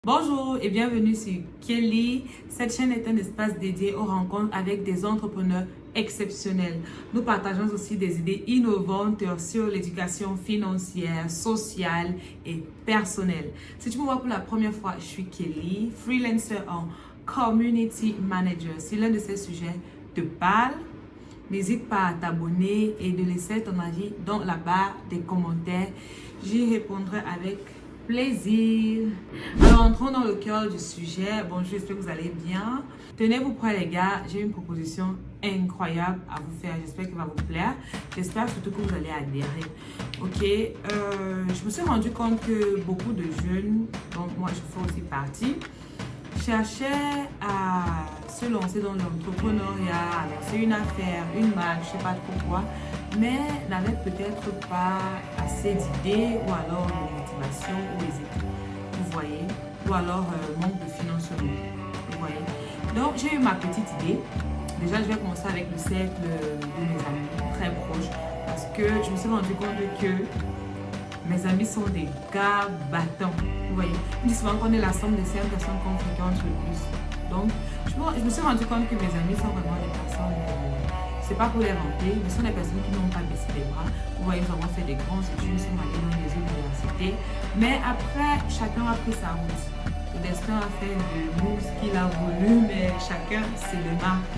Bonjour et bienvenue sur Kelly. Cette chaîne est un espace dédié aux rencontres avec des entrepreneurs exceptionnels. Nous partageons aussi des idées innovantes sur l'éducation financière, sociale et personnelle. Si tu me vois pour la première fois, je suis Kelly, freelancer en Community Manager. Si l'un de ces sujets te parle, n'hésite pas à t'abonner et de laisser ton avis dans la barre des commentaires. J'y répondrai avec plaisir. Alors, entrons dans le cœur du sujet. Bonjour, j'espère que vous allez bien. Tenez-vous prêts les gars, j'ai une proposition incroyable à vous faire. J'espère qu'elle va vous plaire. J'espère surtout que vous allez adhérer. Ok, je me suis rendu compte que beaucoup de jeunes, donc moi je fais aussi partie, cherchaient à se lancer dans l'entrepreneuriat, à lancer une affaire, une marque, je ne sais pas trop quoi, mais n'avaient peut-être pas assez d'idées ou alors de motivation ou les équipes, vous voyez, ou alors manque de financement, vous voyez. Donc j'ai eu ma petite idée. Déjà je vais commencer avec le cercle de mes amis très proches parce que je me suis rendu compte que mes amis sont des gars battants, vous voyez. Je dis souvent qu'on est la somme des 5 personnes qu'on fréquente le plus. Donc je me suis rendu compte que mes amis sont vraiment des personnes, c'est pas pour les vanter, mais ce sont des personnes qui n'ont pas baissé les bras. Vous voyez, nous avons fait des grands études, nous sommes allés dans des universités. Mais après, chacun a pris sa route. Le destin a fait de nous ce qu'il a voulu, mais chacun se démarque.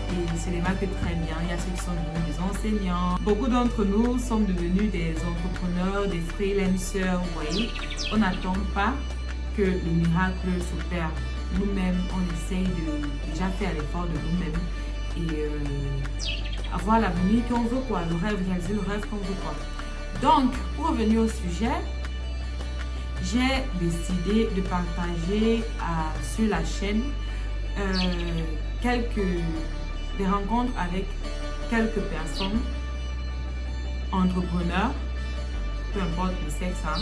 Et se démarque très bien. Il y a ceux qui sont devenus des enseignants. Beaucoup d'entre nous sommes devenus des entrepreneurs, des freelancers, vous voyez. On n'attend pas que le miracle s'opère. Nous-mêmes, on essaye de déjà faire l'effort de nous-mêmes et avoir l'avenir qu'on veut, quoi, le rêve, réaliser le rêve qu'on veut, quoi. Donc, pour revenir au sujet, j'ai décidé de partager sur la chaîne des rencontres avec quelques personnes, entrepreneurs, peu importe le sexe, hein,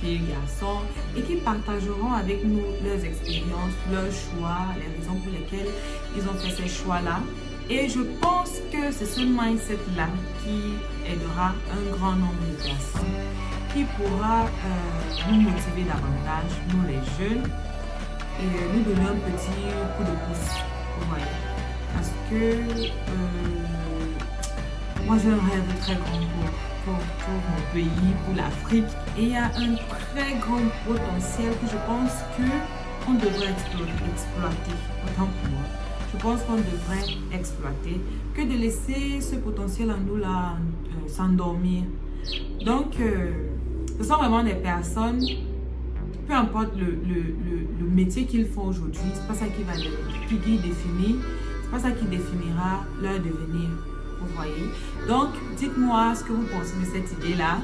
filles, garçons, et qui partageront avec nous leurs expériences, leurs choix, les raisons pour lesquelles ils ont fait ces choix-là. Et je pense que c'est ce mindset-là qui aidera un grand nombre de personnes, qui pourra nous motiver davantage, nous les jeunes, et nous donner un petit coup de pouce, vous voyez. Parce que moi j'ai un rêve très grand pour mon pays, pour l'Afrique. Et il y a un très grand potentiel que je pense qu'on devrait exploiter, autant pour moi. Je pense qu'on devrait exploiter que de laisser ce potentiel en nous là s'endormir. Donc, ce sont vraiment des personnes, peu importe le métier qu'ils font aujourd'hui, c'est pas ça qui définit, c'est pas ça qui définira leur devenir. Vous voyez. Donc, dites-moi ce que vous pensez de cette idée-là.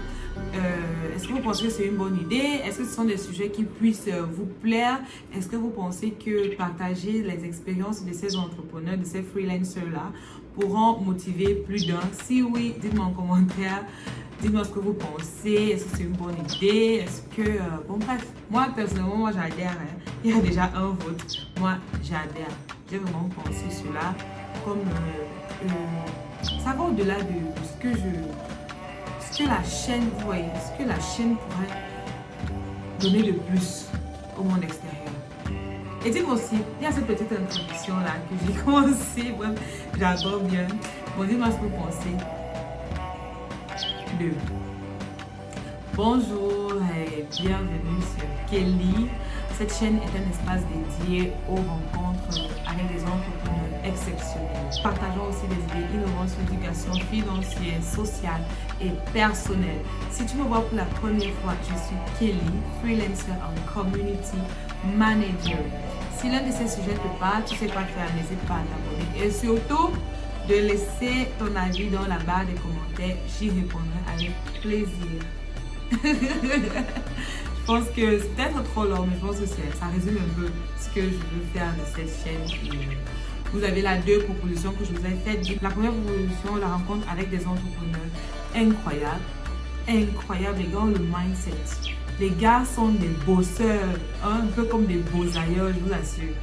Est-ce que vous pensez que c'est une bonne idée? Est-ce que ce sont des sujets qui puissent vous plaire? Est-ce que vous pensez que partager les expériences de ces entrepreneurs, de ces freelancers-là, pourront motiver plus d'un? Si oui, dites-moi en commentaire. Dites-moi ce que vous pensez. Est-ce que c'est une bonne idée? Est-ce que... bon, bref. Moi, personnellement, moi, j'adhère. Hein. Il y a déjà un vote. Moi, j'adhère. J'ai vraiment pensé cela comme... ça va au-delà de ce que la chaîne, vous voyez, ce que la chaîne pourrait donner de plus au monde extérieur. Et dites-moi aussi, il y a cette petite introduction-là que j'ai commencé, bref, j'adore bien. Bon, dites-moi ce que vous pensez de... Bonjour et bienvenue sur Kelly. Cette chaîne est un espace dédié aux rencontres avec des entrepreneurs exceptionnels. Partageons aussi des idées innovantes sur l'éducation financière, sociale et personnelle. Si tu me vois pour la première fois, je suis Kelly, freelancer en Community Manager. Si l'un de ces sujets te parle, tu sais quoi faire, n'hésite pas à t'abonner. Et surtout, de laisser ton avis dans la barre des commentaires. J'y répondrai avec plaisir. Je pense que c'est peut-être trop long, mais je pense que ça résume un peu ce que je veux faire de cette chaîne. Vous avez là 2 propositions que je vous ai faites. La première proposition, la rencontre avec des entrepreneurs incroyables. Incroyables, les gars ont le mindset. Les gars sont des bosseurs, un peu comme des beaux-ailleurs, je vous assure.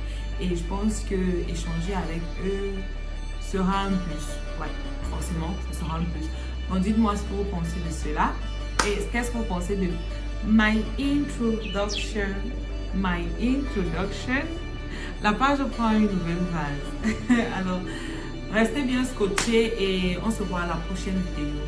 Et je pense que échanger avec eux sera un plus. Ouais, forcément, ça sera un plus. Donc dites-moi ce que vous pensez de cela. Et qu'est-ce que vous pensez de my introduction My Introduction, la page prend une nouvelle phase. Alors, restez bien scotchés et on se voit à la prochaine vidéo.